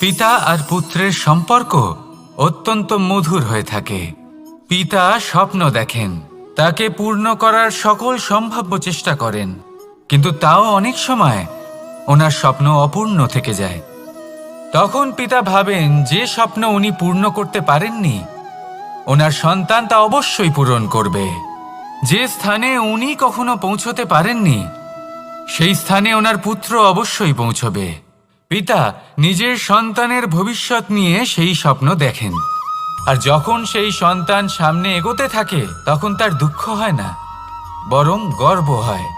পিতা আর পুত্রের সম্পর্ক অত্যন্ত মধুর হয়ে থাকে। পিতা স্বপ্ন দেখেন, তাকে পূর্ণ করার সকল সম্ভাব্য চেষ্টা করেন, কিন্তু তাও অনেক সময় ওনার স্বপ্ন অপূর্ণ থেকে যায়। তখন পিতা ভাবেন যে স্বপ্ন উনি পূর্ণ করতে পারেননি, ওনার সন্তান তা অবশ্যই পূরণ করবে। যে স্থানে উনি কখনো পৌঁছতে পারেননি, সেই স্থানে ওনার পুত্র অবশ্যই পৌঁছবে। পিতা নিজের সন্তানের ভবিষ্যৎ নিয়ে সেই স্বপ্ন দেখেন, আর যখন সেই সন্তান সামনে এগোতে থাকে তখন তার দুঃখ হয় না, বরং গর্ব হয়।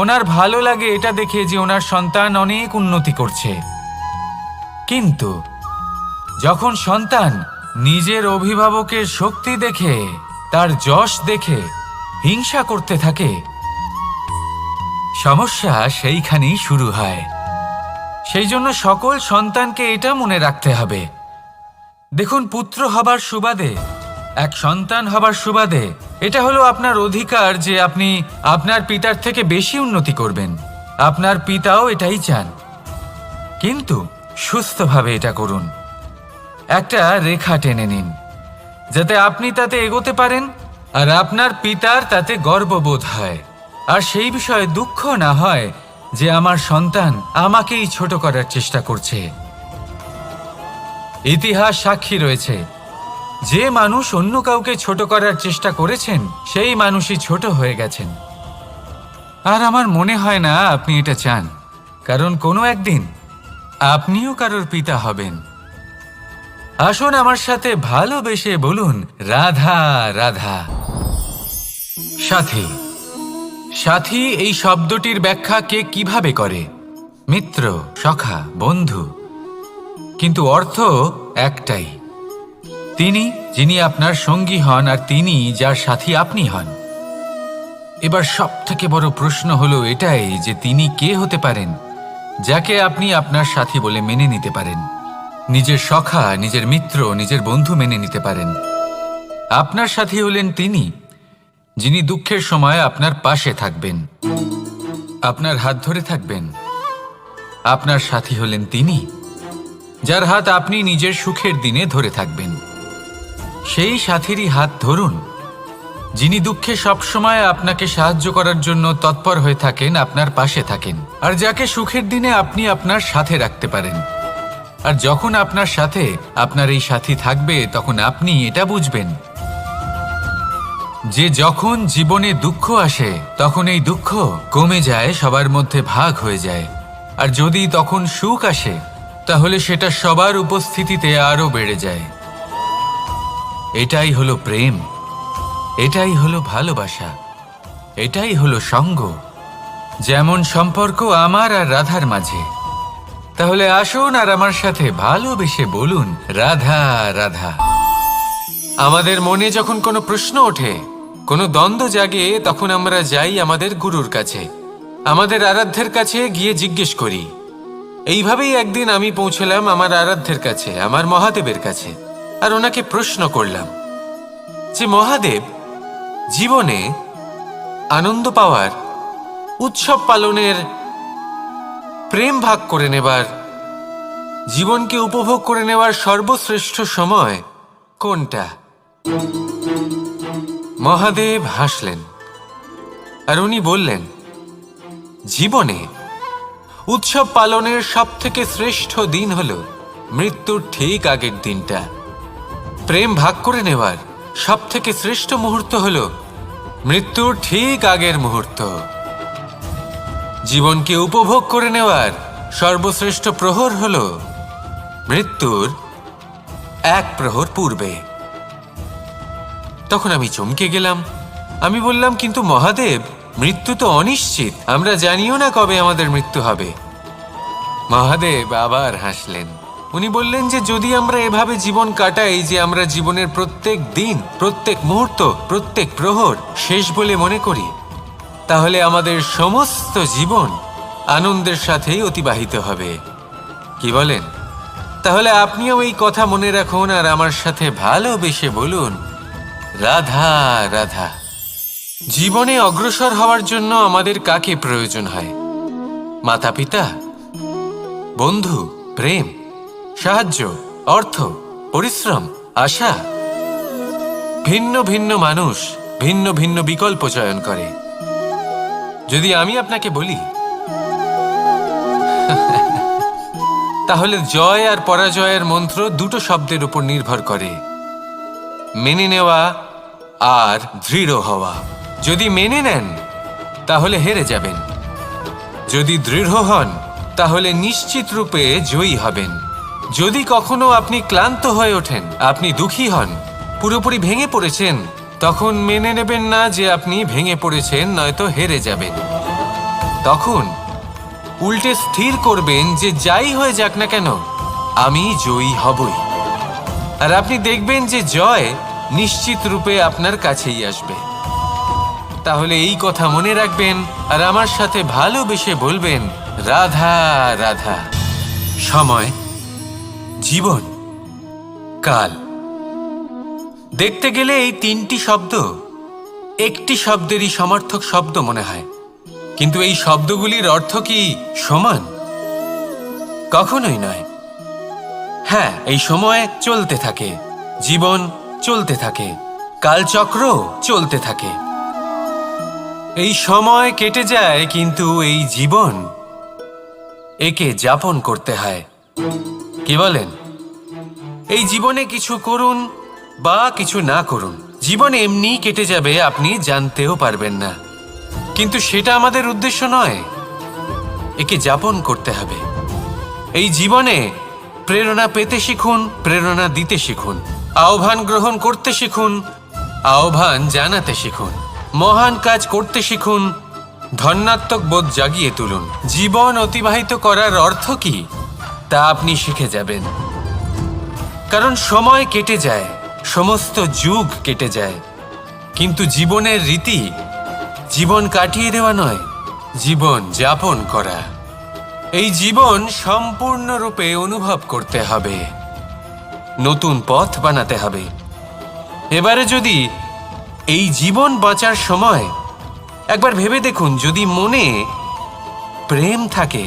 ওনার ভালো লাগে এটা দেখে যে ওনার সন্তান অনেক উন্নতি করছে। কিন্তু যখন সন্তান নিজের অভিভাবকের শক্তি দেখে, তার যশ দেখে হিংসা করতে থাকে, সমস্যা সেইখানেই শুরু হয়। সেই জন্য সকল সন্তানকে এটা মনে রাখতে হবে, দেখুন, পুত্র হবার সুবাদে, এক সন্তান হবার সুবাদে এটা হলো আপনার অধিকার যে আপনি আপনার পিতার থেকে বেশি উন্নতি করবেন। আপনার পিতাও এটাই চান, কিন্তু সুস্থভাবে এটা করুন। একটা রেখা টেনে নিন যাতে আপনি তাতে এগোতে পারেন আর আপনার পিতার তাতে গর্ববোধ হয়, আর সেই বিষয়ে দুঃখ না হয় যে আমার সন্তান আমাকেই ছোট করার চেষ্টা করছে। ইতিহাস সাক্ষী রয়েছে, যে মানুষ অন্য কাউকে ছোট করার চেষ্টা করেছেন সেই মানুষই ছোট হয়ে গেছেন। আর আমার মনে হয় না আপনি এটা চান, কারণ কোনো একদিন আপনিও কারোর পিতা হবেন। আসুন আমার সাথে ভালোবেসে বলুন, রাধা রাধা। সাথী। সাথী এই শব্দটির ব্যাখ্যা কে কিভাবে করে? মিত্র, সখা, বন্ধু, কিন্তু অর্থ একটাই। তিনি যিনি আপনার সঙ্গী হন আর তিনি যার সাথী আপনি হন। এবার সব থেকে বড় প্রশ্ন হলো এটাই যে তিনি কে হতে পারেন যাকে আপনি আপনার সাথী বলে মেনে নিতে পারেন, নিজের সখা, নিজের মিত্র, নিজের বন্ধু মেনে নিতে পারেন। আপনার সাথী হলেন তিনি যিনি দুঃখের সময় আপনার পাশে থাকবেন, আপনার হাত ধরে থাকবেন। আপনার সাথী হলেন তিনি যার হাত আপনি নিজের সুখের দিনে ধরে থাকবেন। সেই সাথীরই হাত ধরুন যিনি দুঃখে সবসময় আপনাকে সাহায্য করার জন্য তৎপর হয়ে থাকেন, আপনার পাশে থাকেন, আর যাকে সুখের দিনে আপনি আপনার সাথে রাখতে পারেন। আর যখন আপনার সাথে আপনার এই সাথী থাকবে তখন আপনি এটা বুঝবেন যে যখন জীবনে দুঃখ আসে তখন এই দুঃখ কমে যায়, সবার মধ্যে ভাগ হয়ে যায়। আর যদি তখন সুখ আসে তাহলে সেটা সবার উপস্থিতিতে আরো বেড়ে যায়। এটাই হলো প্রেম, এটাই হলো ভালোবাসা, এটাই হলো সঙ্গ। যেমন সম্পর্ক আমার আর রাধার মাঝে। তাহলে আসুন আর আমার সাথে ভালোবেসে বলুন, রাধা রাধা। আমাদের মনে যখন কোনো প্রশ্ন ওঠে, কোনো দ্বন্দ্ব জাগে, তখন আমরা যাই আমাদের গুরুর কাছে, আমাদের আরাধ্যের কাছে গিয়ে জিজ্ঞেস করি। এইভাবেই একদিন আমি পৌঁছলাম আমার আরাধ্যের কাছে, আমার মহাদেবের কাছে, আর ওনাকে প্রশ্ন করলাম যে মহাদেব, জীবনে আনন্দ পাওয়ার, উৎসব পালনের, প্রেম ভাগ করে নেবার, জীবনকে উপভোগ করে নেওয়ার সর্বশ্রেষ্ঠ সময় কোনটা? মহাদেব হাসলেন আর উনি বললেন, জীবনে উৎসব পালনের সবথেকে শ্রেষ্ঠ দিন হল মৃত্যুর ঠিক আগের দিনটা। প্রেম ভাগ করে নেওয়ার সবথেকে শ্রেষ্ঠ মুহূর্ত হল মৃত্যুর ঠিক আগের মুহূর্ত। জীবনকে উপভোগ করে নেওয়ার সর্বশ্রেষ্ঠ প্রহর হল মৃত্যুর এক প্রহর পূর্বে। তখন আমি চমকে গেলাম। আমি বললাম, কিন্তু মহাদেব, মৃত্যু তো অনিশ্চিত, আমরা জানিও না কবে আমাদের মৃত্যু হবে। মহাদেব আবার হাসলেন। উনি বললেন যে যদি আমরা এভাবে জীবন কাটাই যে আমরা জীবনের প্রত্যেক দিন, প্রত্যেক মুহূর্ত, প্রত্যেক প্রহর শেষ বলে মনে করি, তাহলে আমাদের সমস্ত জীবন আনন্দের সাথেই অতিবাহিত হবে। কি বলেন? তাহলে আপনিও এই কথা মনে রাখুন আর আমার সাথে ভালোবেসে বলুন, রাধা রাধা। জীবনে অগ্রসর হওয়ার জন্য আমাদের কাকে প্রয়োজন হয়? মাতা পিতা, বন্ধু, প্রেম, সাহায্য, অর্থ, পরিশ্রম, আশা। ভিন্ন ভিন্ন মানুষ ভিন্ন ভিন্ন বিকল্প চয়ন করে। যদি আমি আপনাকে বলি তাহলে জয় আর পরাজয়ের মন্ত্র দুটো শব্দের উপর নির্ভর করে, মেনে নেওয়া আর দৃঢ় হওয়া। যদি মেনে নেন তাহলে হেরে যাবেন, যদি দৃঢ় হন তাহলে নিশ্চিত রূপে জয়ী হবেন। যদি কখনো আপনি ক্লান্ত হয়ে ওঠেন, আপনি দুঃখী হন, পুরোপুরি ভেঙে পড়েছেন, তখন মেনে নেবেন না যে আপনি ভেঙে পড়েছেন, নয়তো হেরে যাবেন। তখন উল্টে স্থির করবেন যে যাই হয়ে যাক না কেন আমি জয়ী হবই। আর আপনি দেখবেন যে জয় নিশ্চিত রূপে আপনার কাছেই আসবে। তাহলে এই কথা মনে রাখবেন আর আমার সাথে ভালোবেসে বলবেন, রাধা রাধা। সময়, জীবন, কাল। দেখতে গেলে এই তিনটি শব্দ একটি শব্দেরই সমার্থক শব্দ মনে হয়, কিন্তু এই শব্দগুলির অর্থ কি সমান? কখনোই নয়। হ্যাঁ, এই সময় চলতে থাকে, জীবন চলতে থাকে, কালচক্র চলতে থাকে। এই সময় কেটে যায়, কিন্তু এই জীবন একে যাপন করতে হয়। কি বলেন? এই জীবনে কিছু করুন বা কিছু না করুন, জীবন এমনি কেটে যাবে, আপনি জানতেও পারবেন না। কিন্তু সেটা আমাদের উদ্দেশ্য নয়, একে যাপন করতে হবে। এই জীবনে প্রেরণা পেতে শিখুন, প্রেরণা দিতে শিখুন, আহ্বান গ্রহণ করতে শিখুন, আহ্বান জানাতে শিখুন, মহান কাজ করতে শিখুন, ধন্যাত্মক বোধ জাগিয়ে তুলুন। জীবন অতিবাহিত করার অর্থ কি তা আপনি শিখে যাবেন। কারণ সময় কেটে যায়, সমস্ত যুগ কেটে যায়, কিন্তু জীবনের রীতি জীবন কাটিয়ে দেওয়া নয়, জীবন যাপন করা। এই জীবন সম্পূর্ণরূপে অনুভব করতে হবে, নতুন পথ বানাতে হবে। এবারে যদি এই জীবন বাঁচার সময় একবার ভেবে দেখুন, যদি মনে প্রেম থাকে,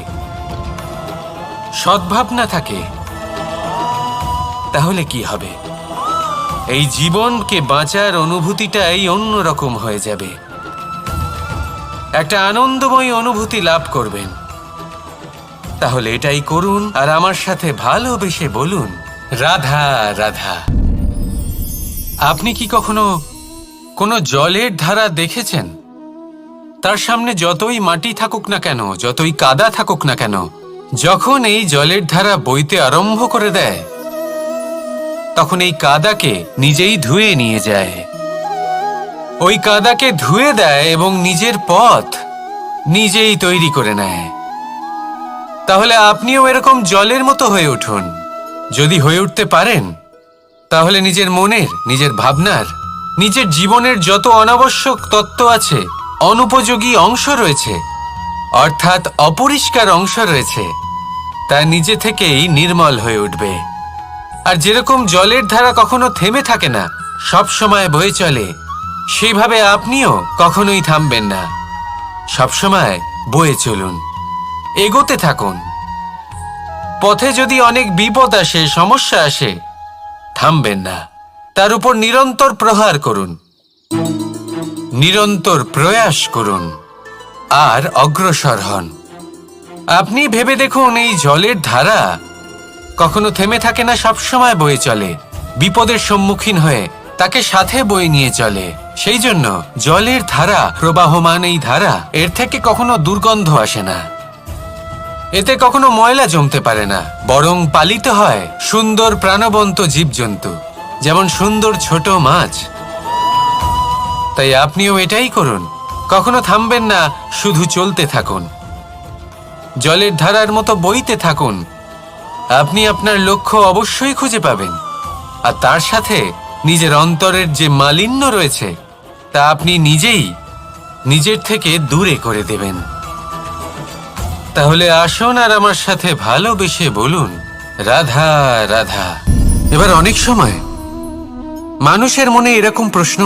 সদ্ভাবনা থাকে, তাহলে কি হবে? এই জীবনকে বাঁচার অনুভূতিটাই অন্যরকম হয়ে যাবে, একটা আনন্দময় অনুভূতি লাভ করবেন। তাহলে এটাই করুন আর আমার সাথে ভালোবেসে বলুন, রাধা রাধা। আপনি কি কখনো কোনো জলের ধারা দেখেছেন? তার সামনে যতই মাটি থাকুক না কেন, যতই কাদা থাকুক না কেন, যখন এই জলের ধারা বইতে আরম্ভ করে দেয়, তখন এই কাদাকে নিজেই ধুয়ে নিয়ে যায়। ওই কাদাকে ধুয়ে দেয় এবং নিজের পথ নিজেই তৈরি করে নেয়। তাহলে আপনিও এরকম জলের মতো হয়ে উঠুন। যদি হয়ে উঠতে পারেন, তাহলে নিজের মনের, নিজের ভাবনার, নিজের জীবনের যত অনাবশ্যক তত্ত্ব আছে, অনুপযোগী অংশ রয়েছে, অর্থাৎ অপরিষ্কার অংশ রয়েছে, তা নিজে থেকেই নির্মল হয়ে উঠবে। আর যেরকম জলের ধারা কখনো থেমে থাকে না, সব সময় বয়ে চলে, সেইভাবে আপনিও কখনোই থামবেন না। সবসময় বয়ে চলুন, এগোতে থাকুন। পথে যদি অনেক বিপদ আসে, সমস্যা আসে, থামবেন না, তার উপর নিরন্তর প্রহার করুন, নিরন্তর প্রয়াস করুন আর অগ্রসর হন। আপনি ভেবে দেখুন, এই জলের ধারা কখনো থেমে থাকে না, সবসময় বয়ে চলে, বিপদের সম্মুখীন হয়ে তাকে সাথে বয়ে নিয়ে চলে। সেই জন্য জলের ধারা, প্রবাহমান এই ধারা, এর থেকে কখনো দুর্গন্ধ আসে না, এতে কখনো ময়লা জমতে পারে না, বরং পালিত হয় সুন্দর প্রাণবন্ত জীবজন্তু, যেমন সুন্দর ছোট মাছ। তাই আপনিও এটাই করুন, কখনো থামবেন না, শুধু চলতে থাকুন, জলের ধারার মতো বইতে থাকুন। আপনি আপনার লক্ষ্য অবশ্যই খুঁজে পাবেন, আর তার সাথে নিজের অন্তরের যে মালিন্য রয়েছে তা আপনি নিজেই নিজের থেকে দূরে করে দেবেন। তাহলে আসুন আর আমার সাথে ভালোবেসে বলুন, রাধা রাধা। এবার অনেক সময় মানুষের মনে এরকম প্রশ্ন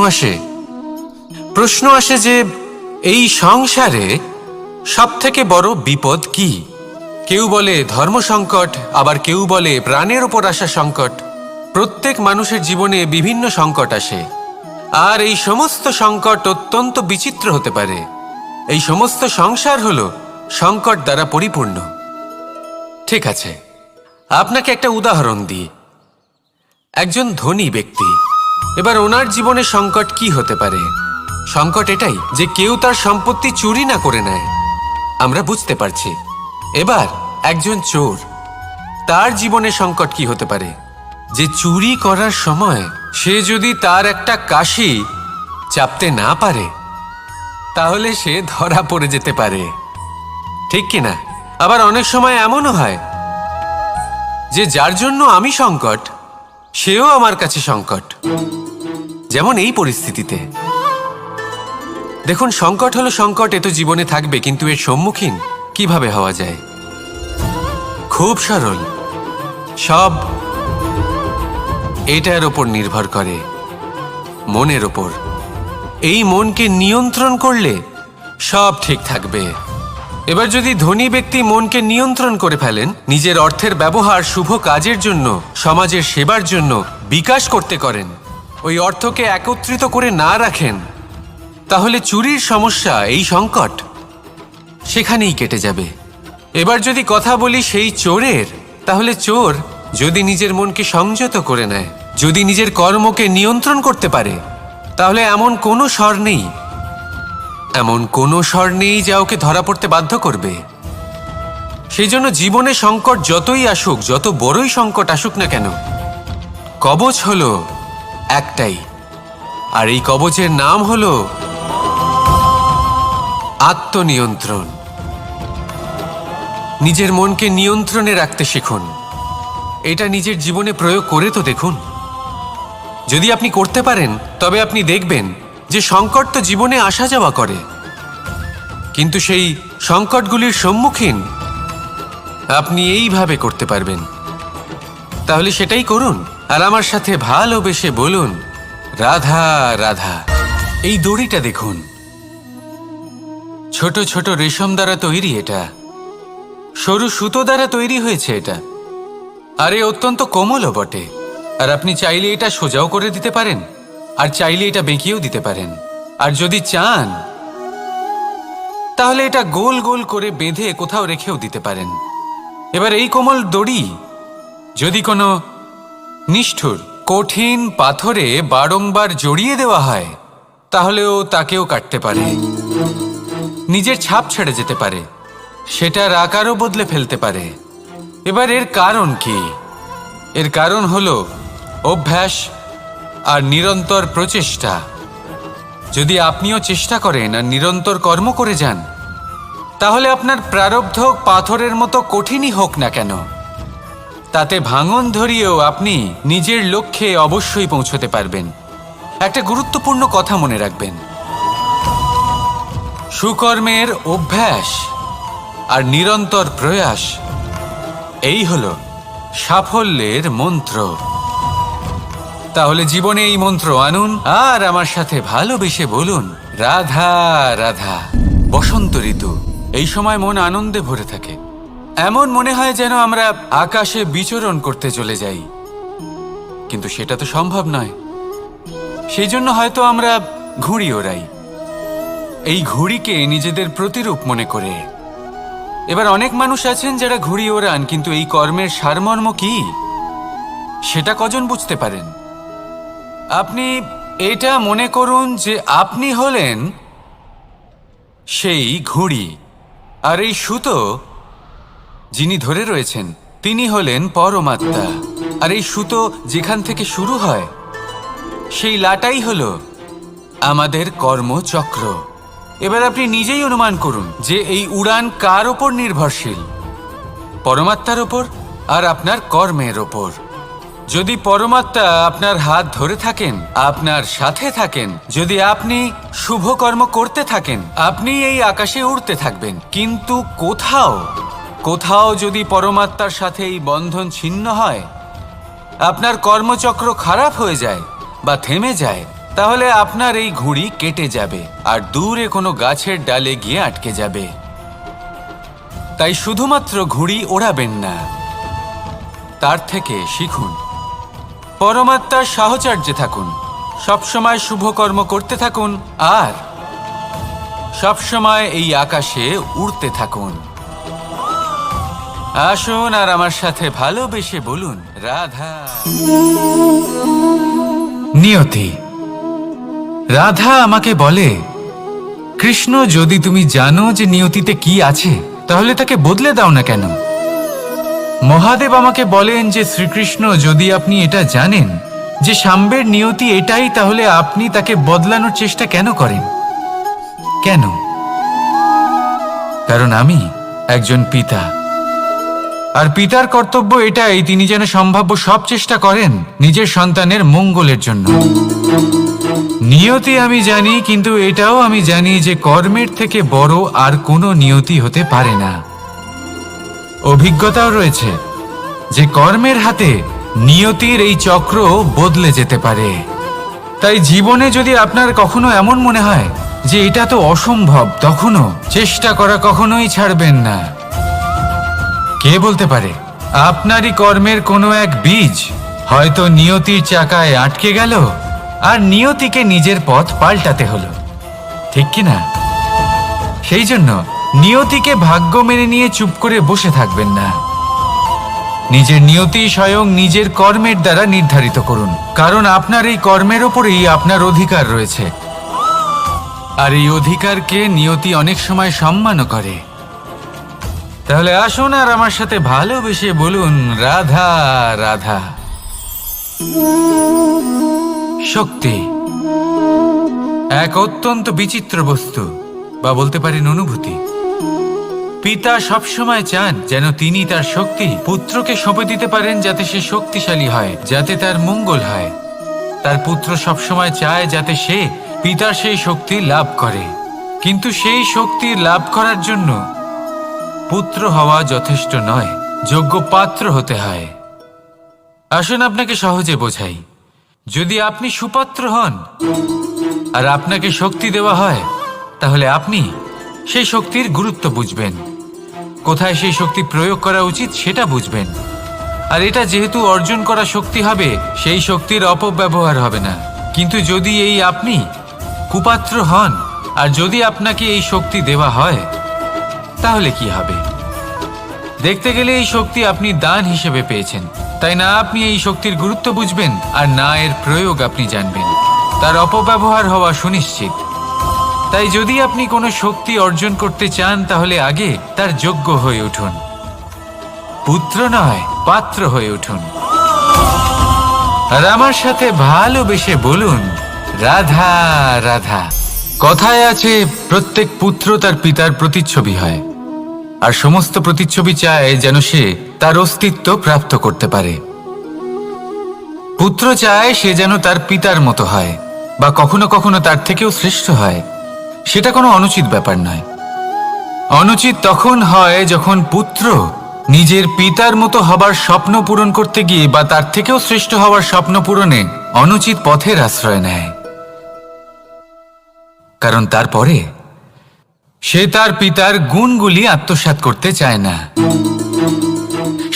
আসে যে এই সংসারে সবথেকে বড় বিপদ কি? কেউ বলে ধর্ম সংকট, আবার কেউ বলে প্রাণের ওপর আসা সংকট। প্রত্যেক মানুষের জীবনে বিভিন্ন সংকট আসে, আর এই সমস্ত সংকট অত্যন্ত বিচিত্র হতে পারে। এই সমস্ত সংসার হলো সংকট দ্বারা পরিপূর্ণ। ঠিক আছে, আপনাকে একটা উদাহরণ দিই। একজন ধনী ব্যক্তি, এবার ওনার জীবনে সংকট কি হতে পারে? সংকট এটাই যে কেউ তার সম্পত্তি চুরি না করে নেয়, আমরা বুঝতে পারছি। এবার একজন চোর, তার জীবনে সংকট কি হতে পারে? যে চুরি করার সময় সে যদি তার একটা কাশি চাপতে না পারে, তাহলে সে ধরা পড়ে যেতে পারে, ঠিক কিনা? আবার অনেক সময় এমনও হয় যে যার জন্য আমি সংকট, সেও আমার কাছে সংকট। যেমন এই পরিস্থিতিতে দেখুন, সংকট হলো সংকট, এ তো জীবনে থাকবে, কিন্তু এর সম্মুখীন কিভাবে হওয়া যায়? খুব সরল। সব এটার ওপর নির্ভর করে, মনের ওপর। এই মনকে নিয়ন্ত্রণ করলে সব ঠিক থাকবে। এবার যদি ধনী ব্যক্তি মনকে নিয়ন্ত্রণ করে ফেলেন, নিজের অর্থের ব্যবহার শুভ কাজের জন্য, সমাজের সেবার জন্য বিকাশ করতে করেন, ওই অর্থকে একত্রিত করে না রাখেন, তাহলে চুরির সমস্যা, এই সংকট সেখানেই কেটে যাবে। এবার যদি কথা বলি সেই চোরের, তাহলে চোর যদি নিজের মনকে সংযত করে নেয়, যদি নিজের কর্মকে নিয়ন্ত্রণ করতে পারে, তাহলে এমন কোনো স্বর নেই, এমন কোনো স্বর নেই যা ওকে ধরা পড়তে বাধ্য করবে। সেই জন্য জীবনে সংকট যতই আসুক, যত বড়ই সংকট আসুক না কেন, কবচ হলো একটাই, আর এই কবচের নাম হলো আত্মনিয়ন্ত্রণ। নিজের মনকে নিয়ন্ত্রণে রাখতে শিখুন। এটা নিজের জীবনে প্রয়োগ করে তো দেখুন। যদি আপনি করতে পারেন, তবে আপনি দেখবেন যে সংকট তো জীবনে আসা যাওয়া করে, কিন্তু সেই সংকটগুলির সম্মুখীন আপনি এইভাবে করতে পারবেন। তাহলে সেটাই করুন, আর আমার সাথে ভালোবেসে বলুন, রাধা রাধা। এই দড়িটা দেখুন, ছোট ছোট রেশম দ্বারা তৈরি, এটা সরু সুতো দ্বারা তৈরি হয়েছে এটা, আর এ অত্যন্ত কোমলও বটে। আর আপনি চাইলে এটা সোজাও করে দিতে পারেন, আর চাইলে এটা বেঁকিয়েও দিতে পারেন, আর যদি চান তাহলে এটা গোল গোল করে বেঁধে কোথাও রেখেও দিতে পারেন। এবার এই কোমল দড়ি যদি কোনো নিষ্ঠুর কঠিন পাথরে বারংবার জড়িয়ে দেওয়া হয়, তাহলেও তাকেও কাটতে পারে, নিজের ছাপ ছেড়ে যেতে পারে, সেটার আকারও বদলে ফেলতে পারে। এবার এর কারণ কি? এর কারণ হলো অভ্যাস আর নিরন্তর প্রচেষ্টা। যদি আপনিও চেষ্টা করেন আর নিরন্তর কর্ম করে যান, তাহলে আপনার প্রারব্ধ পাথরের মতো কঠিনই হোক না কেন, তাতে ভাঙন ধরিয়েও আপনি নিজের লক্ষ্যে অবশ্যই পৌঁছতে পারবেন। একটা গুরুত্বপূর্ণ কথা মনে রাখবেন, সুকর্মের অভ্যাস আর নিরন্তর প্রয়াস, এই হলো সাফল্যের মন্ত্র। তাহলে জীবনে এই মন্ত্র আনুন, আর আমার সাথে ভালোবেসে বলুন, রাধা রাধা। বসন্ত ঋতু, এই সময় মন আনন্দে ভরে থাকে, এমন মনে হয় যেন আমরা আকাশে বিচরণ করতে চলে যাই, কিন্তু সেটা তো সম্ভব নয়। সেই জন্য হয়তো আমরা ঘুড়ি ওড়াই, এই ঘুড়িকে নিজেদের প্রতিরূপ মনে করে। এবার অনেক মানুষ আছেন যারা ঘুড়ি ওড়ান, কিন্তু এই কর্মের সারমর্ম কি সেটা কজন বুঝতে পারেন? আপনি এটা মনে করুন যে আপনি হলেন সেই ঘুড়ি, আর এই সুতো যিনি ধরে রয়েছেন তিনি হলেন পরমাত্মা, আর এই সুতো যেখান থেকে শুরু হয় সেই লাটাই হলো আমাদের কর্মচক্র। এবার আপনি নিজেই অনুমান করুন যে এই উড়ান কার ওপর নির্ভরশীল, পরমাত্মার ওপর আর আপনার কর্মের ওপর। যদি পরমাত্মা আপনার হাত ধরে থাকেন, আপনার সাথে থাকেন, যদি আপনি শুভ কর্ম করতে থাকেন, আপনি এই আকাশে উড়তে থাকবেন। কিন্তু কোথাও কোথাও যদি পরমাত্মার সাথে এই বন্ধন ছিন্ন হয়, আপনার কর্মচক্র খারাপ হয়ে যায় বা থেমে যায়, তাহলে আপনার এই ঘুড়ি কেটে যাবে আর দূরে কোনো গাছের ডালে গিয়ে আটকে যাবে। তাই শুধুমাত্র ঘুড়ি ওড়াবেন না, তার থেকে শিখুন। পরমাত্মার সাহচর্যে থাকুন, সবসময় শুভ কর্ম করতে থাকুন, আর সবসময় এই আকাশে উড়তে থাকুন। আসুন আর আমার সাথে ভালোবেসে বলুন, রাধা। নিয়তি। রাধা আমাকে বলে, কৃষ্ণ, যদি তুমি জানো যে নিয়তিতে কি আছে, তাহলে তাকে বদলে দাও না কেন? মহাদেব আমাকে বলেন যে শ্রীকৃষ্ণ, যদি আপনি এটা জানেন যে সাম্বের নিয়তি এটাই, তাহলে আপনি তাকে বদলানোর চেষ্টা কেন করেন? কেন? কারণ আমি একজন পিতা, আর পিতার কর্তব্য এটাই, তিনি যেন সম্ভাব্য সব চেষ্টা করেন নিজের সন্তানের মঙ্গলের জন্য। নিয়তি আমি জানি, কিন্তু এটাও আমি জানি যে কর্মের থেকে বড় আর কোনো নিয়তি হতে পারে না। অভিজ্ঞতাও রয়েছে যে কর্মের হাতে নিয়তির এই চক্র বদলে যেতে পারে। তাই জীবনে যদি আপনার কখনো এমন মনে হয় যে এটা তো অসম্ভব, তখনও চেষ্টা করা কখনোই ছাড়বেন না। কে বলতে পারে আপনারই কর্মের কোনো এক বীজ হয়তো নিয়তির চাকায় আটকে গেল, আর নিয়তিকে নিজের পথ পাল্টাতে হলো, ঠিক কি না? সেই জন্য নিয়তিকে ভাগ্য মেনে নিয়ে চুপ করে বসে থাকবেন না। নিজের নিয়তি স্বয়ং নিজের কর্মের দ্বারা নির্ধারিত করুন, কারণ আপনার এই কর্মের ওপরেই আপনার অধিকার রয়েছে, আর এই অধিকারকে নিয়তি অনেক সময় সম্মানও করে। তাহলে আসুন আর আমার সাথে ভালোবেসে বলুন, রাধা রাধা। শক্তি এক অত্যন্ত বিচিত্র বস্তু, বা বলতে পারেন অনুভূতি। পিতা সবসময় চান যেন তিনি তার শক্তি পুত্রকে সঁপে দিতে পারেন, যাতে সে শক্তিশালী হয়, যাতে তার মঙ্গল হয়। তার পুত্র সবসময় চায় যাতে সে পিতার সেই শক্তি লাভ করে, কিন্তু সেই শক্তি লাভ করার জন্য পুত্র হওয়া যথেষ্ট নয়, যোগ্য পাত্র হতে হয়। আসুন আপনাকে সহজে বোঝাই। যদি আপনি সুপাত্র হন আর আপনাকে শক্তি দেওয়া হয়, তাহলে আপনি সেই শক্তির গুরুত্ব বুঝবেন, কোথায় সেই শক্তি প্রয়োগ করা উচিত সেটা বুঝবেন। আর এটা যেহেতু অর্জন করা শক্তি হবে, সেই শক্তির অপব্যবহার হবে না। কিন্তু যদি এই আপনি কুপাত্র হন আর যদি আপনাকে এই শক্তি দেওয়া হয়, তাহলে কি হবে? দেখতে গেলে এই শক্তি আপনি দান হিসেবে পেয়েছেন, তাই না আপনি এই শক্তির গুরুত্ব বুঝবেন, আর না এর প্রয়োগ আপনি জানবেন। তার অপব্যবহার হওয়া সুনিশ্চিত। তাই যদি আপনি কোনো শক্তি অর্জন করতে চান, তাহলে আগে তার যোগ্য হয়ে উঠুন, পুত্র নয় পাত্র হয়ে উঠুন। আর আমার সাথে ভালোবেসে বলুন, রাধা রাধা। কথায় আছে, প্রত্যেক পুত্র তার পিতার প্রতিচ্ছবি হয়, আর সমস্ত প্রতিচ্ছবি চায় যেন সে তার অস্তিত্ব প্রাপ্ত করতে পারে। পুত্র চায় সে যেন তার পিতার মতো হয়, বা কখনো কখনো তার থেকেও শ্রেষ্ঠ হয়। সেটা কোনো অনুচিত ব্যাপার নয়। অনুচিত তখন হয় যখন পুত্র নিজের পিতার মতো হবার স্বপ্ন পূরণ করতে গিয়ে বা তার থেকেও শ্রেষ্ঠ হওয়ার স্বপ্ন পূরণে অনুচিত পথের আশ্রয় নেয়। কারণ তারপরে সে তার পিতার গুণগুলি আত্মসাৎ করতে চায় না।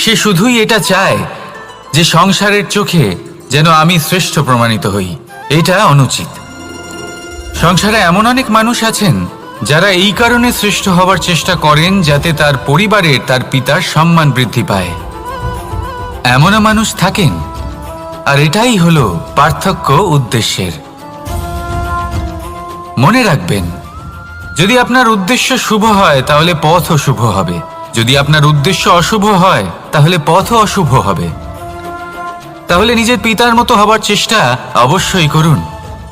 সে শুধুই এটা চায় যে সংসারের চোখে যেন আমি শ্রেষ্ঠ প্রমাণিত হই। এটা অনুচিত। সংসারে এমন অনেক মানুষ আছেন যারা এই কারণে শ্রেষ্ঠ হবার চেষ্টা করেন যাতে তার পরিবারের তার পিতার সম্মান বৃদ্ধি পায়। এমনও মানুষ থাকেন, আর এটাই হলো পার্থক্য উদ্দেশ্যের। মনে রাখবেন, যদি আপনার উদ্দেশ্য শুভ হয় তাহলে পথও শুভ হবে, যদি আপনার উদ্দেশ্য অশুভ হয় তাহলে পথও অশুভ হবে। তাহলে নিজের পিতার মতো হবার চেষ্টা অবশ্যই করুন,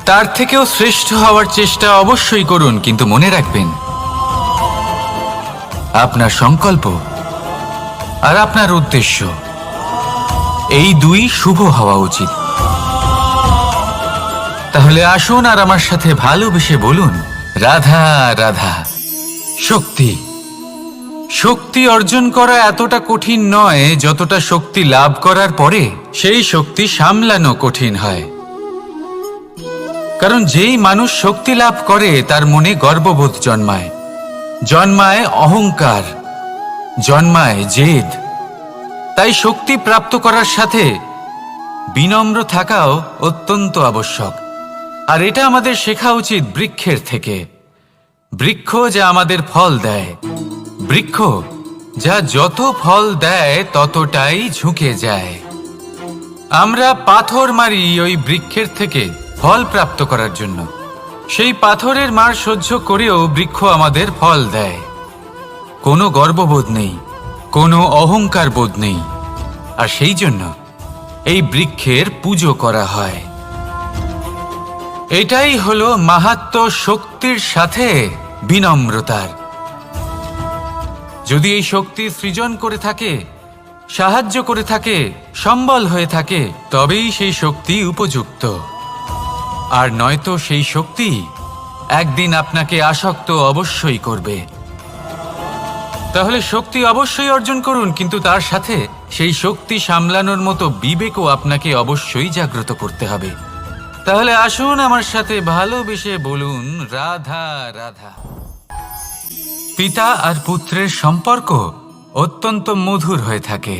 তার থেকেও শ্রেষ্ঠ হওয়ার চেষ্টা অবশ্যই করুন, কিন্তু মনে রাখবেন আপনার সংকল্প আর আপনার উদ্দেশ্য এই দুই শুভ হওয়া উচিত। তাহলে আসুন আর আমার সাথে ভালোবেসে বলুন, রাধা রাধা। শক্তি শক্তি অর্জন করা এতটা কঠিন নয় যতটা শক্তি লাভ করার পরে সেই শক্তি সামলানো কঠিন হয়। কারণ যেই মানুষ শক্তি লাভ করে তার মনে গর্ববোধ জন্মায়, জন্মায় অহংকার, জন্মায় জেদ। তাই শক্তি প্রাপ্ত করার সাথে বিনম্র থাকাও অত্যন্ত আবশ্যক। আর এটা আমাদের শেখা উচিত বৃক্ষের থেকে। বৃক্ষ যা আমাদের ফল দেয়, বৃক্ষ যা যত ফল দেয় ততটাই ঝুঁকে যায়। আমরা পাথর মারি ওই বৃক্ষের থেকে ফল প্রাপ্ত করার জন্য। সেই পাথরের মার সহ্য করেও বৃক্ষ আমাদের ফল দেয়। কোনো গর্ববোধ নেই, কোনো অহংকার বোধ নেই। আর সেই জন্য এই বৃক্ষের পুজো করা হয়। এটাই হলো মাহাত্ম্য শক্তির সাথে বিনম্রতার। যদি এই শক্তি সৃজন করে থাকে, সাহায্য করে থাকে, সম্বল হয়ে থাকে, তবেই সেই শক্তি উপযুক্ত। আর নয়তো সেই শক্তি একদিন আপনাকে আসক্ত অবশ্যই করবে। তাহলে শক্তি অবশ্যই অর্জন করুন, কিন্তু তার সাথে সেই শক্তি সামলানোর মতো বিবেকও আপনাকে অবশ্যই জাগ্রত করতে হবে। তাহলে আসুন আমার সাথে ভালোবেসে বলুন রাধা রাধা। পিতা আর পুত্রের সম্পর্ক অত্যন্ত মধুর হয়ে থাকে।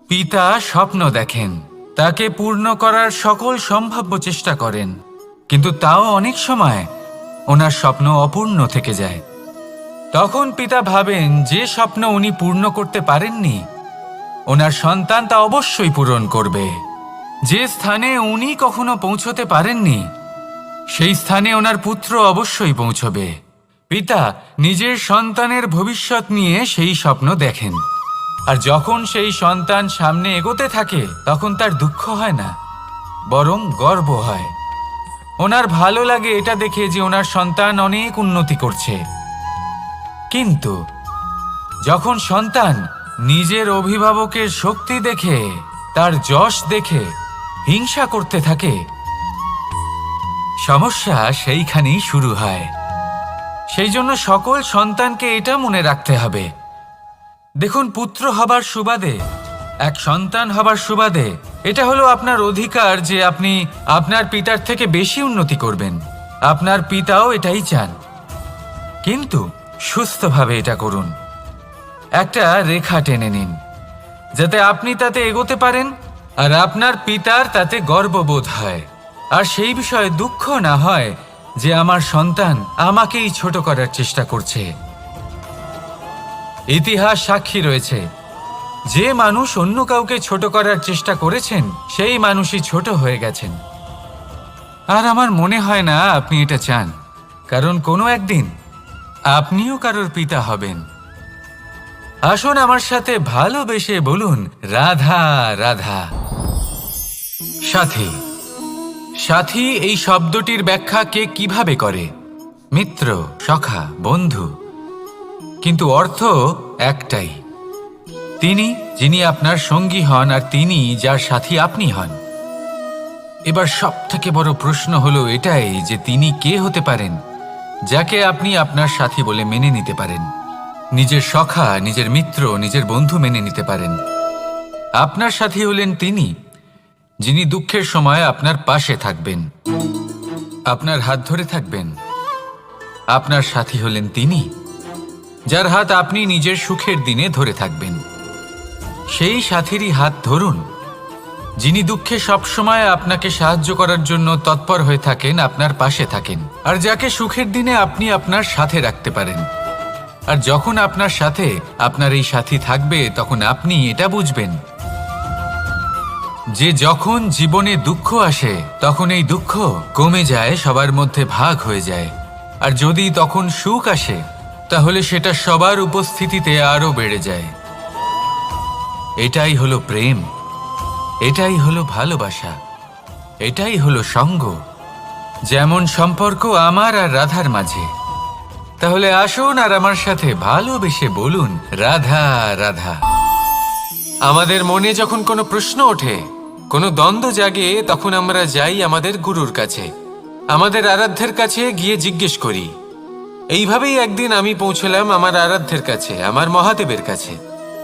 পিতা স্বপ্ন দেখেন, তাকে পূর্ণ করার সকল সম্ভাব্য চেষ্টা করেন, কিন্তু তাও অনেক সময় ওনার স্বপ্ন অপূর্ণ থেকে যায়। তখন পিতা ভাবেন যে স্বপ্ন উনি পূর্ণ করতে পারেননি, ওনার সন্তান তা অবশ্যই পূরণ করবে। যে স্থানে উনি কখনো পৌঁছতে পারেননি, সেই স্থানে ওনার পুত্র অবশ্যই পৌঁছবে। পিতা নিজের সন্তানের ভবিষ্যৎ নিয়ে সেই স্বপ্ন দেখেন। আর যখন সেই সন্তান সামনে এগোতে থাকে, তখন তার দুঃখ হয় না, বরং গর্ব হয়। ওনার ভালো লাগে এটা দেখে যে ওনার সন্তান অনেক উন্নতি করছে। কিন্তু যখন সন্তান নিজের অভিভাবকের শক্তি দেখে, তার যশ দেখে হিংসা করতে থাকে, সমস্যা সেইখানেই শুরু হয়। সেই জন্য সকল সন্তানকে এটা মনে রাখতে হবে। দেখুন, পুত্র হবার সুবাদে, এক সন্তান হবার সুবাদে এটা হলো আপনার অধিকার যে আপনি আপনার পিতার থেকে বেশি উন্নতি করবেন। আপনার পিতাও এটাই চান, কিন্তু সুস্থভাবে এটা করুন। একটা রেখা টেনে নিন, যাতে আপনি তাতে এগোতে পারেন আর আপনার পিতার তাতে গর্ববোধ হয়। আর সেই বিষয়ে দুঃখ না হয় যে আমার সন্তান আমাকেই ছোট করার চেষ্টা করছে। ইতিহাস সাক্ষী রয়েছে, যে মানুষ অন্য কাউকে ছোট করার চেষ্টা করেছেন, সেই মানুষই ছোট হয়ে গেছেন। আর আমার মনে হয় না আপনি এটা চান, কারণ কোনো একদিন আপনিও কারোর পিতা হবেন। আসুন আমার সাথে ভালোবেসে বলুন রাধা রাধা। সাথী। সাথী এই শব্দটির ব্যাখ্যা কে কিভাবে করে? মিত্র, সখা, বন্ধু। কিন্তু অর্থ একটাই। তিনি যিনি আপনার সঙ্গী হন আর তিনি যার সাথী আপনি হন। এবার সব থেকে বড় প্রশ্ন হলো এটাই যে তিনি কে হতে পারেন যাকে আপনি আপনার সাথী বলে মেনে নিতে পারেন, নিজের সখা, নিজের মিত্র, নিজের বন্ধু মেনে নিতে পারেন। আপনার সাথী হলেন তিনি যিনি দুঃখের সময় আপনার পাশে থাকবেন, আপনার হাত ধরে থাকবেন। আপনার সাথী হলেন তিনি যার হাত আপনি নিজের সুখের দিনে ধরে থাকবেন। সেই সাথীরই হাত ধরুন যিনি দুঃখে সবসময় আপনাকে সাহায্য করার জন্য তৎপর হয়ে থাকেন, আপনার পাশে থাকেন, আর যাকে সুখের দিনে আপনি আপনার সাথে রাখতে পারেন। আর যখন আপনার সাথে আপনার এই সাথী থাকবে, তখন আপনি এটা বুঝবেন যে যখন জীবনে দুঃখ আসে, তখন এই দুঃখ কমে যায়, সবার মধ্যে ভাগ হয়ে যায়। আর যদি তখন সুখ আসে, তাহলে সেটা সবার উপস্থিতিতে আরো বেড়ে যায়। এটাই হলো প্রেম, এটাই হলো ভালোবাসা, এটাই হলো সঙ্গ। যেমন সম্পর্ক আমার আর রাধার মাঝে। তাহলে আসুন আর আমার সাথে ভালোবেসে বলুন রাধা রাধা। আমাদের মনে যখন কোনো প্রশ্ন ওঠে, কোনো দ্বন্দ্ব জাগে, তখন আমরা যাই আমাদের গুরুর কাছে, আমাদের আরাধ্যের কাছে গিয়ে জিজ্ঞেস করি। এইভাবেই একদিন আমি পৌঁছলাম আমার আরাধ্যের কাছে, আমার মহাদেবের কাছে,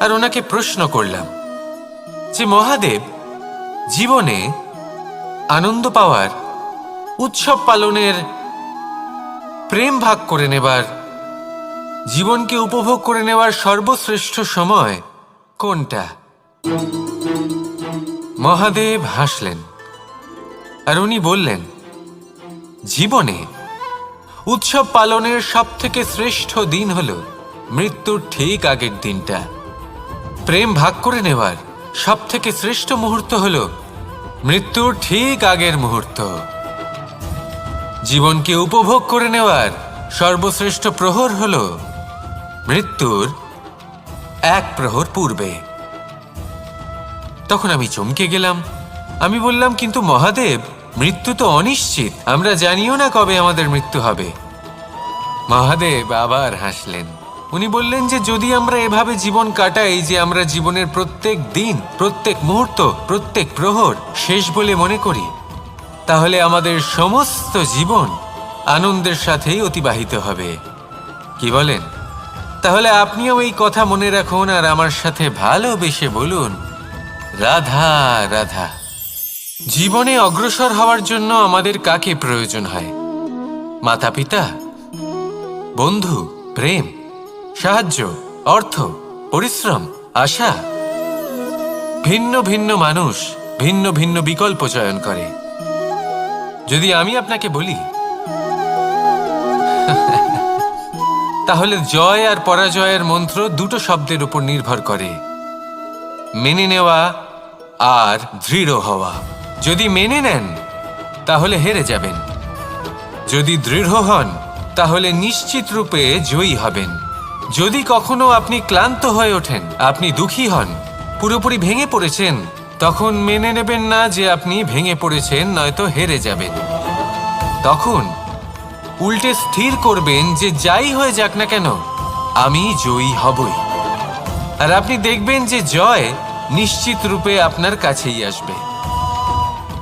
আর ওনাকে প্রশ্ন করলাম যে মহাদেব, জীবনে আনন্দ পাওয়ার, উৎসব পালনের, প্রেম ভাগ করে নেবার জীবনকে উপভোগ করে নেওয়ার সর্বশ্রেষ্ঠ সময় কোনটা? মহাদেব হাসলেন আর উনি বললেন, জীবনে উৎসব পালনের সবথেকে শ্রেষ্ঠ দিন হল মৃত্যুর ঠিক আগের দিনটা। প্রেম ভাগ করে নেওয়ার সবথেকে শ্রেষ্ঠ মুহূর্ত হল মৃত্যুর ঠিক আগের মুহূর্ত। জীবনকে উপভোগ করে নেওয়ার সর্বশ্রেষ্ঠ প্রহর হল মৃত্যুর এক প্রহর পূর্বে। তখন আমি চমকে গেলাম। আমি বললাম, কিন্তু মহাদেব, মৃত্যু তো অনিশ্চিত, আমরা জানিও না কবে আমাদের মৃত্যু হবে। মহাদেব আবার হাসলেন। উনি বললেন যে যদি আমরা এভাবে জীবন কাটাই যে আমরা জীবনের প্রত্যেক দিন, প্রত্যেক মুহূর্ত, প্রত্যেক প্রহর শেষ বলে মনে করি, তাহলে আমাদের সমস্ত জীবন আনন্দের সাথেই অতিবাহিত হবে। কি বলেন? তাহলে আপনিও এই কথা মনে রাখুন আর আমার সাথে ভালোবেসে বলুন, রাধা রাধা। জীবনে অগ্রসর হওয়ার জন্য আমাদের কাকে প্রয়োজন হয়? মাতা পিতা, বন্ধু, প্রেম, সাহায্য, অর্থ, পরিশ্রম, আশা। ভিন্ন ভিন্ন মানুষ ভিন্ন ভিন্ন বিকল্প চয়ন করে। যদি আমি আপনাকে বলি, তাহলে জয় আর পরাজয়ের মন্ত্র দুটো শব্দের উপর নির্ভর করে, মেনে নেওয়া আর দৃঢ় হওয়া। যদি মেনে নেন তাহলে হেরে যাবেন, যদি দৃঢ় হন তাহলে নিশ্চিত রূপে জয়ী হবেন। যদি কখনো আপনি ক্লান্ত হয়ে ওঠেন, আপনি দুঃখী হন, পুরোপুরি ভেঙে পড়েছেন, তখন মেনে নেবেন না যে আপনি ভেঙে পড়েছেন, নয়তো হেরে যাবেন। তখন উল্টে স্থির করবেন যে যাই হয়ে যাক না কেন, আমি জয়ী হবই। আর আপনি দেখবেন যে জয় নিশ্চিত রূপে আপনার কাছেই আসবে।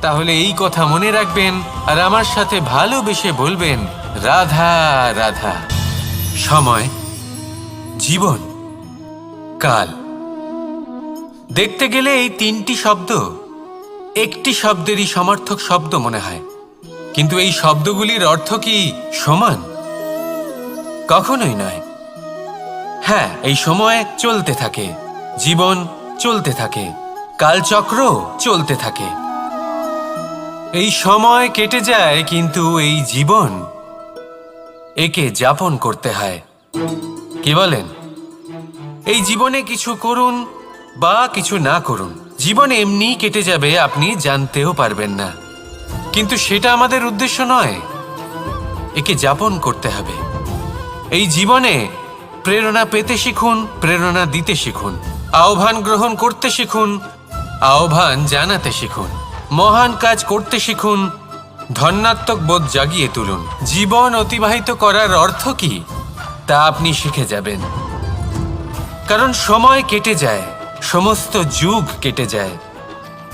তাহলে এই কথা মনে রাখবেন আর আমার সাথে ভালোবেসে বলবেন, রাধা রাধা। সময়, জীবন, কাল। দেখতে গেলে এই তিনটি শব্দ একটি শব্দেরই সমার্থক শব্দ মনে হয়, কিন্তু এই শব্দগুলির অর্থ কি সমান? কখনোই নয়। হ্যাঁ, এই সময় চলতে থাকে, জীবন চলতে থাকে, কালচক্র চলতে থাকে। এই সময় কেটে যায়, কিন্তু এই জীবন, একে যাপন করতে হয়। কি বলেন? এই জীবনে কিছু করুন বা কিছু না করুন, জীবন এমনি কেটে যাবে, আপনি জানতেও পারবেন না। কিন্তু সেটা আমাদের উদ্দেশ্য নয়, একে যাপন করতে হবে। এই জীবনে প্রেরণা পেতে শিখুন, প্রেরণা দিতে শিখুন, আহ্বান গ্রহণ করতে শিখুন, আহ্বান জানাতে শিখুন, মহান কাজ করতে শিখুন, ধন্যাত্মক বোধ জাগিয়ে তুলুন। জীবন অতিবাহিত করার অর্থ কি তা আপনি শিখে যাবেন। কারণ সময় কেটে যায়, সমস্ত যুগ কেটে যায়,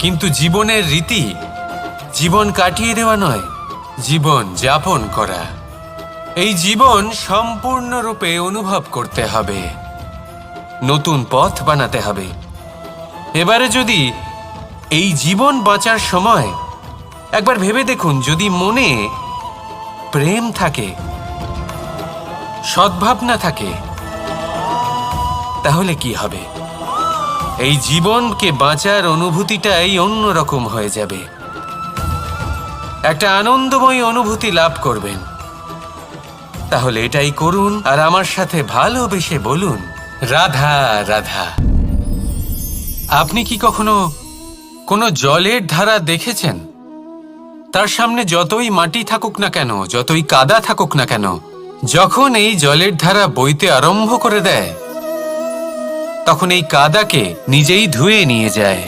কিন্তু জীবনের রীতি জীবন কাটিয়ে দেওয়া নয়, জীবন যাপন করা। এই জীবন সম্পূর্ণরূপে অনুভব করতে হবে, নতুন পথ বানাতে হবে। এবারে যদি এই জীবন বাঁচার সময় একবার ভেবে দেখুন, যদি মনে প্রেম থাকে, সদ্ভাবনা থাকে, তাহলে কি হবে? এই জীবনকে বাঁচার অনুভূতিটাই অন্যরকম হয়ে যাবে, একটা আনন্দময় অনুভূতি লাভ করবেন। তাহলে এটাই করুন আর আমার সাথে ভালোবেসে বলুন, রাধা রাধা। আপনি কি কখনো কোনো জলের ধারা দেখেছেন? তার সামনে যতই মাটি থাকুক না কেন, যতই কাদা থাকুক না কেন, যখন এই জলের ধারা বইতে আরম্ভ করে দেয়, তখন এই কাদাকে নিজেই ধুয়ে নিয়ে যায়।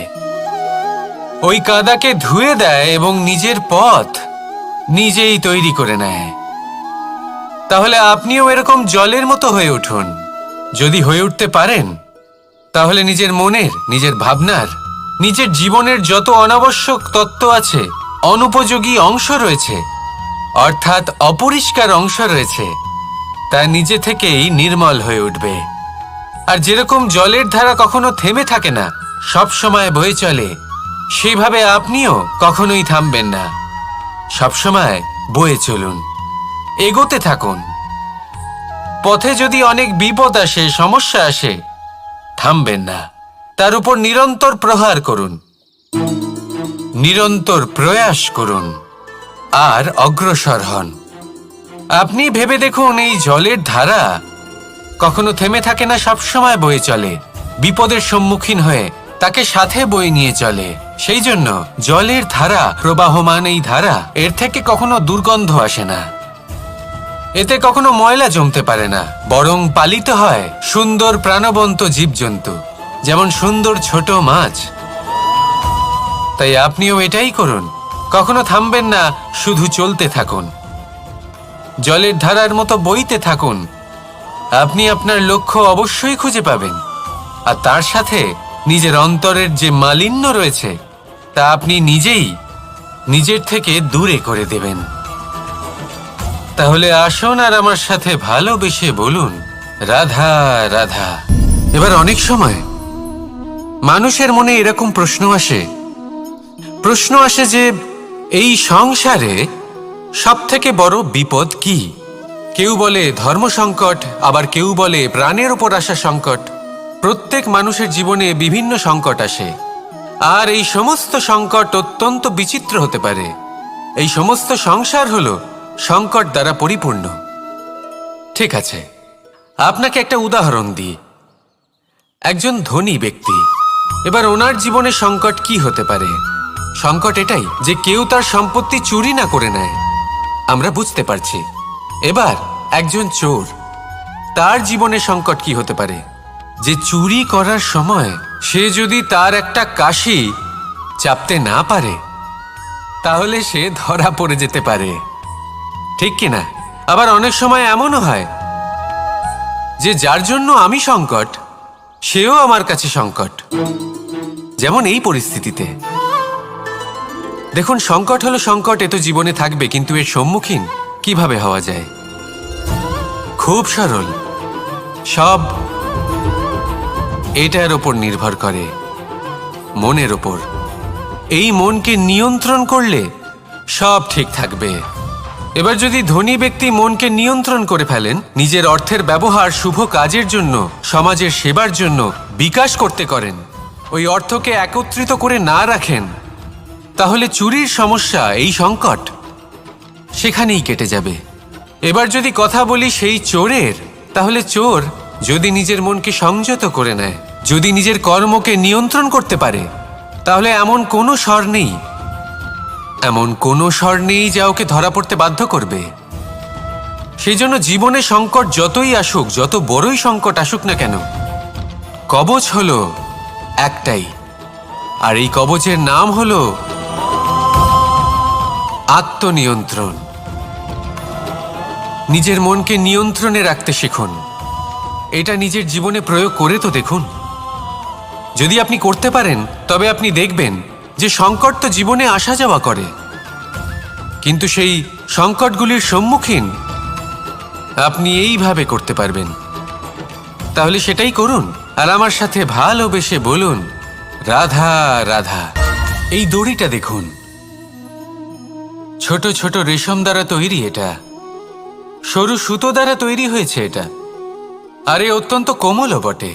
ওই কাদাকে ধুয়ে দেয় এবং নিজের পথ নিজেই তৈরি করে নেয়। তাহলে আপনিও এরকম জলের মতো হয়ে উঠুন। যদি হয়ে উঠতে পারেন, তাহলে নিজের মনের, নিজের ভাবনার, নিজের জীবনের যত অনাবশ্যক তত্ত্ব আছে, অনুপযোগী অংশ রয়েছে, অর্থাৎ অপরিষ্কার অংশ রয়েছে, তা নিজে থেকেই নির্মল হয়ে উঠবে। আর যেরকম জলের ধারা কখনো থেমে থাকে না, সব সময় বয়ে চলে, সেইভাবে আপনিও কখনোই থামবেন না, সবসময় বয়ে চলুন, এগোতে থাকুন। পথে যদি অনেক বিপদ আসে, সমস্যা আসে, থামবেন না, তার উপর নিরন্তর প্রহার করুন, নিরন্তর প্রয়াস করুন আর অগ্রসর হন। আপনি ভেবে দেখুন, এই জলের ধারা কখনো থেমে থাকে না, সবসময় বয়ে চলে, বিপদের সম্মুখীন হয়ে তাকে সাথে বয়ে নিয়ে চলে। সেই জন্য জলের ধারা, প্রবাহমান এই ধারা, এর থেকে কখনো দুর্গন্ধ আসে না, এতে কখনো ময়লা জমতে পারে না, বরং পালিত হয় সুন্দর প্রাণবন্ত জীবজন্তু, যেমন সুন্দর ছোট মাছ। তাই আপনিও এটাই করুন, কখনো থামবেন না, শুধু চলতে থাকুন, জলের ধারার মতো বইতে থাকুন। আপনি আপনার লক্ষ্য অবশ্যই খুঁজে পাবেন, আর তার সাথে নিজের অন্তরের যে মালিন্য রয়েছে তা আপনি নিজেই নিজের থেকে দূরে করে দেবেন। তাহলে আসুন আর আমার সাথে ভালোবেসে বলুন, রাধা রাধা। এবার অনেক সময় মানুষের মনে এরকম প্রশ্ন আসে যে এই সংসারে সবথেকে বড় বিপদ কি? কেউ বলে ধর্ম সংকট, আবার কেউ বলে প্রাণের উপর আসা সংকট। প্রত্যেক মানুষের জীবনে বিভিন্ন সংকট আসে, আর এই সমস্ত সংকট অত্যন্ত বিচিত্র হতে পারে। এই সমস্ত সংসার হলো সংকট দ্বারা পরিপূর্ণ। ঠিক আছে, আপনাকে একটা উদাহরণ দিই। একজন ধনী ব্যক্তি, এবার ওনার জীবনে সংকট কি হতে পারে? সংকট এটাই যে কেউ তার সম্পত্তি চুরি না করে নেয়, আমরা বুঝতে পারছি। এবার একজন চোর, তার জীবনে সংকট কি হতে পারে? যে চুরি করার সময় সে যদি তার একটা কাশি চাপতে না পারে, তাহলে সে ধরা পড়ে যেতে পারে, ঠিক কিনা? আবার অনেক সময় এমনও হয় যে যার জন্য আমি সংকট, সেও আমার কাছে সংকট। যেমন এই পরিস্থিতিতে দেখুন, সংকট হলো সংকট, এ তো জীবনে থাকবে, কিন্তু এর সম্মুখীন কিভাবে হওয়া যায়? খুব সরল, সব এটার ওপর নির্ভর করে, মনের ওপর। এই মনকে নিয়ন্ত্রণ করলে সব ঠিক থাকবে। এবার যদি ধনী ব্যক্তি মনকে নিয়ন্ত্রণ করে ফেলেন, নিজের অর্থের ব্যবহার শুভ কাজের জন্য, সমাজের সেবার জন্য বিকাশ করতে করেন, ওই অর্থকে একত্রিত করে না রাখেন, তাহলে চুরির সমস্যা, এই সংকট সেখানেই কেটে যাবে। এবার যদি কথা বলি সেই চোরের, তাহলে চোর যদি নিজের মনকে সংযত করে নেয়, যদি নিজের কর্মকে নিয়ন্ত্রণ করতে পারে, তাহলে এমন কোনো স্বর নেই যা ওকে ধরা পড়তে বাধ্য করবে। সেই জন্য জীবনে সংকট যতই আসুক, যত বড়ই সংকট আসুক না কেন, কবচ হলো একটাই, আর এই কবচের নাম হলো আত্মনিয়ন্ত্রণ। নিজের মনকে নিয়ন্ত্রণে রাখতে শিখুন। এটা নিজের জীবনে প্রয়োগ করে তো দেখুন। যদি আপনি করতে পারেন, তবে আপনি দেখবেন যে সংকট তো জীবনে আসা যাওয়া করে, কিন্তু সেই সংকটগুলির সম্মুখীন আপনি এইভাবে করতে পারবেন। তাহলে সেটাই করুন, আর আমার সাথে ভালোবেসে বলুন, রাধা রাধা। এই দড়িটা দেখুন, ছোট ছোট রেশম দ্বারা তৈরি, এটা সরু সুতো দ্বারা তৈরি হয়েছে এটা, আর এ অত্যন্ত কোমলও বটে।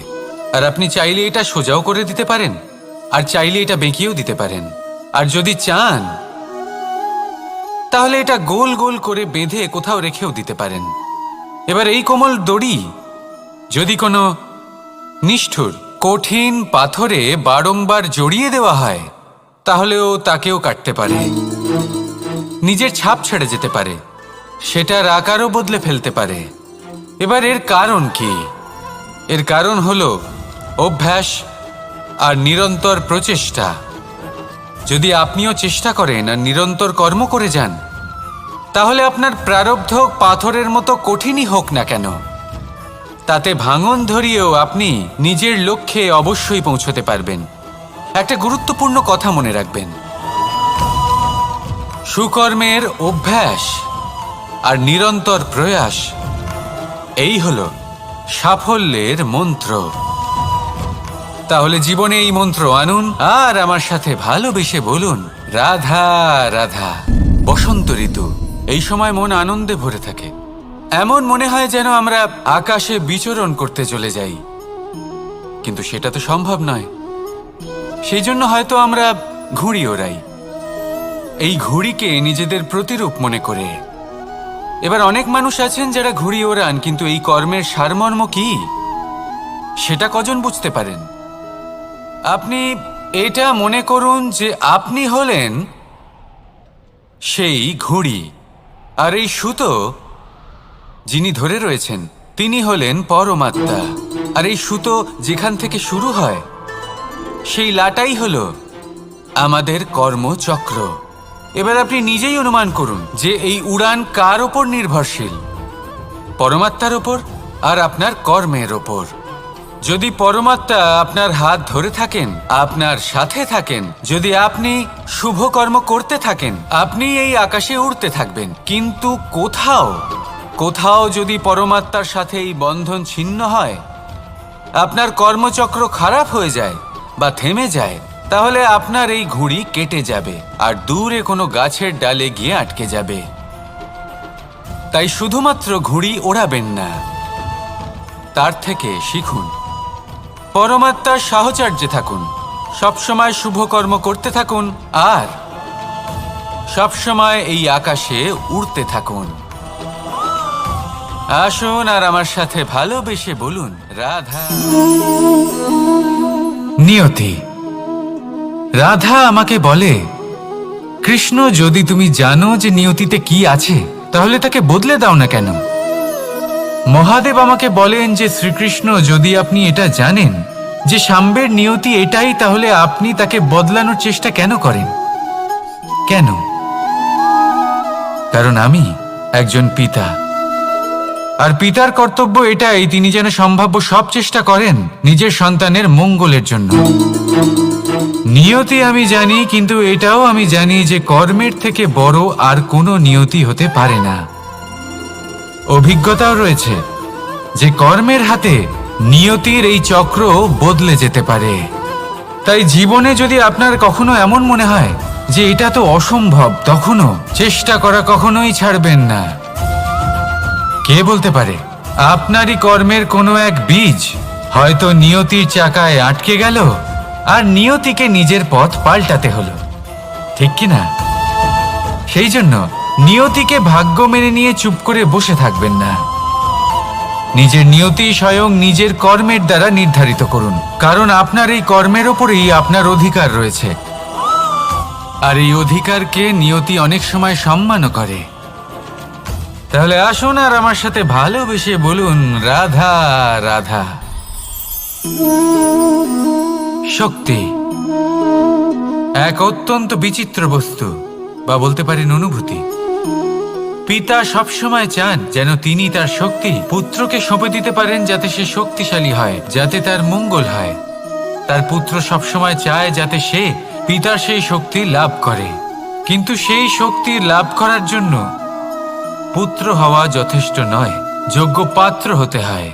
আর আপনি চাইলে এটা সোজাও করে দিতে পারেন, আর চাইলে এটা বেঁকিয়েও দিতে পারেন, আর যদি চান তাহলে এটা গোল গোল করে বেঁধে কোথাও রেখেও দিতে পারেন। এবার এই কোমল দড়ি যদি কোনো নিষ্ঠুর কঠিন পাথরে বারংবার জড়িয়ে দেওয়া হয়, তাহলেও তাকেও কাটতে পারে, নিজের ছাপ ছেড়ে যেতে পারে, সেটার আকারও বদলে ফেলতে পারে। এবার এর কারণ কি? এর কারণ হলো অভ্যাস আর নিরন্তর প্রচেষ্টা। যদি আপনিও চেষ্টা করেন আর নিরন্তর কর্ম করে যান, তাহলে আপনার প্রারব্ধ পাথরের মতো কঠিনই হোক না কেন, তাতে ভাঙন ধরিয়েও আপনি নিজের লক্ষ্যে অবশ্যই পৌঁছতে পারবেন। একটা গুরুত্বপূর্ণ কথা মনে রাখবেন, সুকর্মের অভ্যাস আর নিরন্তর প্রয়াস, এই হলো সাফল্যের মন্ত্র। তাহলে জীবনে এই মন্ত্র আনুন, আর আমার সাথে ভালোবেসে বলুন, রাধা রাধা। বসন্ত ঋতু, এই সময় মন আনন্দে ভরে থাকে, এমন মনে হয় যেন আমরা আকাশে বিচরণ করতে চলে যাই, কিন্তু সেটা তো সম্ভব নয়। সেই জন্য হয়তো আমরা ঘুড়ি ওড়াই, এই ঘুড়িকে নিজেদের প্রতিরূপ মনে করে। এবার অনেক মানুষ আছেন যারা ঘুড়ি ওড়ান, কিন্তু এই কর্মের সারমর্ম কি সেটা কজন বুঝতে পারেন? আপনি এটা মনে করুন যে আপনি হলেন সেই ঘুড়ি, আর এই সুতো যিনি ধরে রয়েছেন তিনি হলেন পরমাত্মা। আর এই সুতো যেখান থেকে শুরু হয় সেই লাটাই হলো আমাদের কর্মচক্র। এবার আপনি নিজেই অনুমান করুন যে এই উড়ান কার ওপর নির্ভরশীল, পরমাত্মার ওপর আর আপনার কর্মের ওপর। যদি পরমাত্মা আপনার হাত ধরে থাকেন, আপনার সাথে থাকেন, যদি আপনি শুভ কর্ম করতে থাকেন, আপনি এই আকাশে উড়তে থাকবেন। কিন্তু কোথাও যদি পরমাত্মার সাথে এই বন্ধন ছিন্ন হয়, আপনার কর্মচক্র খারাপ হয়ে যায় বা থেমে যায়, তাহলে আপনার এই ঘুড়ি কেটে যাবে আর দূরে কোনো গাছের ডালে গিয়ে আটকে যাবে। তাই শুধুমাত্র ঘুড়ি ওড়াবেন না, তার থেকে শিখুন, পরমাত্মার সাহচর্যে থাকুন, সবসময় শুভ কর্ম করতে থাকুন আর সবসময় এই আকাশে উড়তে থাকুন। আসুন আর আমার সাথে ভালোবেসে বলুন, রাধা। নিয়তি। রাধা আমাকে বলে, কৃষ্ণ, যদি তুমি জানো যে নিয়তিতে কি আছে, তাহলে তাকে বদলে দাও না কেন? মহাদেব আমাকে বলেন যে শ্রীকৃষ্ণ, যদি আপনি এটা জানেন যে সাম্বের নিয়তি এটাই, তাহলে আপনি তাকে বদলানোর চেষ্টা কেন করেন? কেন? কারণ আমি একজন পিতা, আর পিতার কর্তব্য এটাই, তিনি যেন সম্ভাব্য সব চেষ্টা করেন নিজের সন্তানের মঙ্গলের জন্য। নিয়তি আমি জানি, কিন্তু এটাও আমি জানি যে কর্মের থেকে বড় আর কোনো নিয়তি হতে পারে না। অভিজ্ঞতাও রয়েছে যে কর্মের হাতে নিয়তির এই চক্র বদলে যেতে পারে। তাই জীবনে যদি আপনার কখনো এমন মনে হয় যে এটা তো অসম্ভব, তখনও চেষ্টা করা কখনোই ছাড়বেন না। কে বলতে পারে আপনারই কর্মের কোনো এক বীজ হয়তো নিয়তির চাকায় আটকে গেল আর নিয়তিকে নিজের পথ পাল্টাতে হলো, ঠিক কি না? সেই জন্য নিয়তিকে ভাগ্য মেনে নিয়ে চুপ করে বসে থাকবেন না। নিজের নিয়তি স্বয়ং নিজের কর্মের দ্বারা নির্ধারিত করুন, কারণ আপনার এই কর্মের ওপরেই আপনার অধিকার রয়েছে। আর এই অধিকারকে নিয়তি অনেক সময় সম্মানও করে। তাহলে আসুন আর আমার সাথে ভালোবেসে বলুন, রাধা রাধা। শক্তি এক অত্যন্ত বিচিত্র বস্তু, বা বলতে পারেন অনুভূতি। পিতা সবসময় চান যেন তিনি তার শক্তি পুত্রকে সঁপে দিতে পারেন, যাতে সে শক্তিশালী হয়, যাতে তার মঙ্গল হয়। তার পুত্র সবসময় চায় যাতে সে পিতার সেই শক্তি লাভ করে, কিন্তু সেই শক্তি লাভ করার জন্য পুত্র হওয়া যথেষ্ট নয়, যোগ্য পাত্র হতে হয়।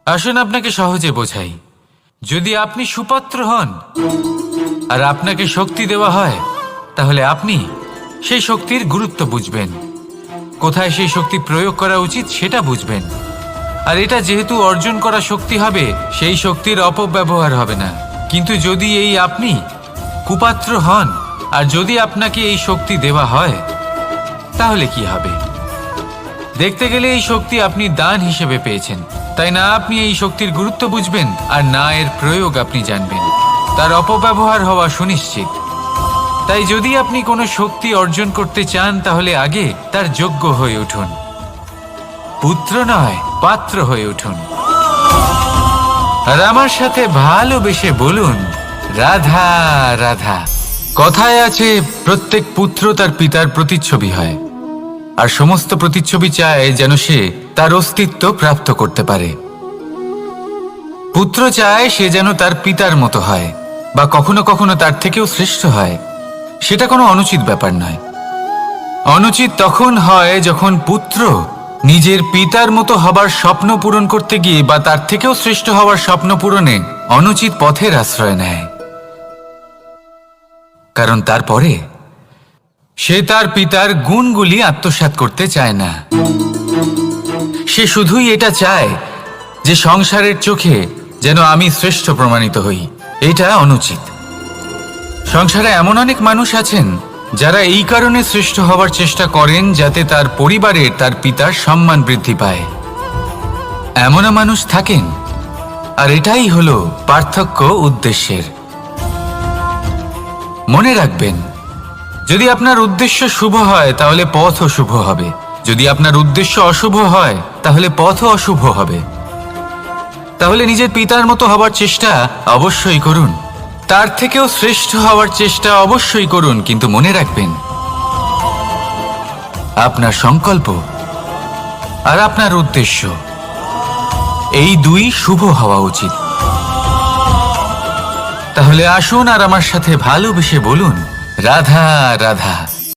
আসুন আপনাকে সহজে বোঝাই। যদি আপনি সুপাত্র হন আর আপনাকে শক্তি দেওয়া হয়, তাহলে আপনি সেই শক্তির গুরুত্ব বুঝবেন, কোথায় সেই শক্তি প্রয়োগ করা উচিত সেটা বুঝবেন। আর এটা যেহেতু অর্জন করা শক্তি হবে, সেই শক্তির অপব্যবহার হবে না। কিন্তু যদি এই আপনি কুপাত্র হন আর যদি আপনাকে এই শক্তি দেওয়া হয়, তাহলে কি হবে? দেখতে গেলে এই শক্তি আপনি দান হিসেবে পেয়েছেন, তাই না আপনি এই শক্তির গুরুত্ব বুঝবেন আর না এর প্রয়োগ আপনি জানবেন। তার অপব্যবহার হওয়া সুনিশ্চিত। তাই যদি আপনি কোনো শক্তি অর্জন করতে চান, তাহলে আগে তার যোগ্য হয়ে উঠুন, পুত্র নয় পাত্র হয়ে উঠুন। আর আমার সাথে ভালোবেসে বলুন, রাধা রাধা। কথায় আছে, প্রত্যেক পুত্র তার পিতার প্রতিচ্ছবি হয়, আর সমস্ত প্রতিচ্ছবি চায় যেন সে তার অস্তিত্ব প্রাপ্ত করতে পারে। পুত্র চায় সে যেন তার পিতার মতো হয়, বা কখনো কখনো তার থেকেও শ্রেষ্ঠ হয়। সেটা কোনো অনুচিত ব্যাপার নয়। অনুচিত তখন হয় যখন পুত্র নিজের পিতার মতো হবার স্বপ্ন পূরণ করতে গিয়ে বা তার থেকেও শ্রেষ্ঠ হওয়ার স্বপ্ন পূরণে অনুচিত পথের আশ্রয় নেয়। কারণ তারপরে সে তার পিতার গুণগুলি আত্মসাৎ করতে চায় না। সে শুধুই এটা চায় যে সংসারের চোখে যেন আমি শ্রেষ্ঠ প্রমাণিত হই। এটা অনুচিত। সংসারে এমন অনেক মানুষ আছেন যারা এই কারণে শ্রেষ্ঠ হবার চেষ্টা করেন যাতে তার পরিবারের তার পিতার সম্মান বৃদ্ধি পায়। এমনও মানুষ থাকেন, আর এটাই হলো পার্থক্য উদ্দেশ্যের। মনে রাখবেন, যদি আপনার উদ্দেশ্য শুভ হয় তাহলে পথও শুভ হবে, যদি আপনার উদ্দেশ্য অশুভ হয় তাহলে পথও অশুভ হবে। তাহলে নিজের পিতার মতো হবার চেষ্টা অবশ্যই করুন, তার থেকেও শ্রেষ্ঠ হওয়ার চেষ্টা অবশ্যই করুন, কিন্তু মনে রাখবেন আপনার সংকল্প আর আপনার উদ্দেশ্য এই দুই শুভ হওয়া উচিত। তাহলে আসুন আর আমার সাথে ভালোবেসে বলুন, রাধা রাধা।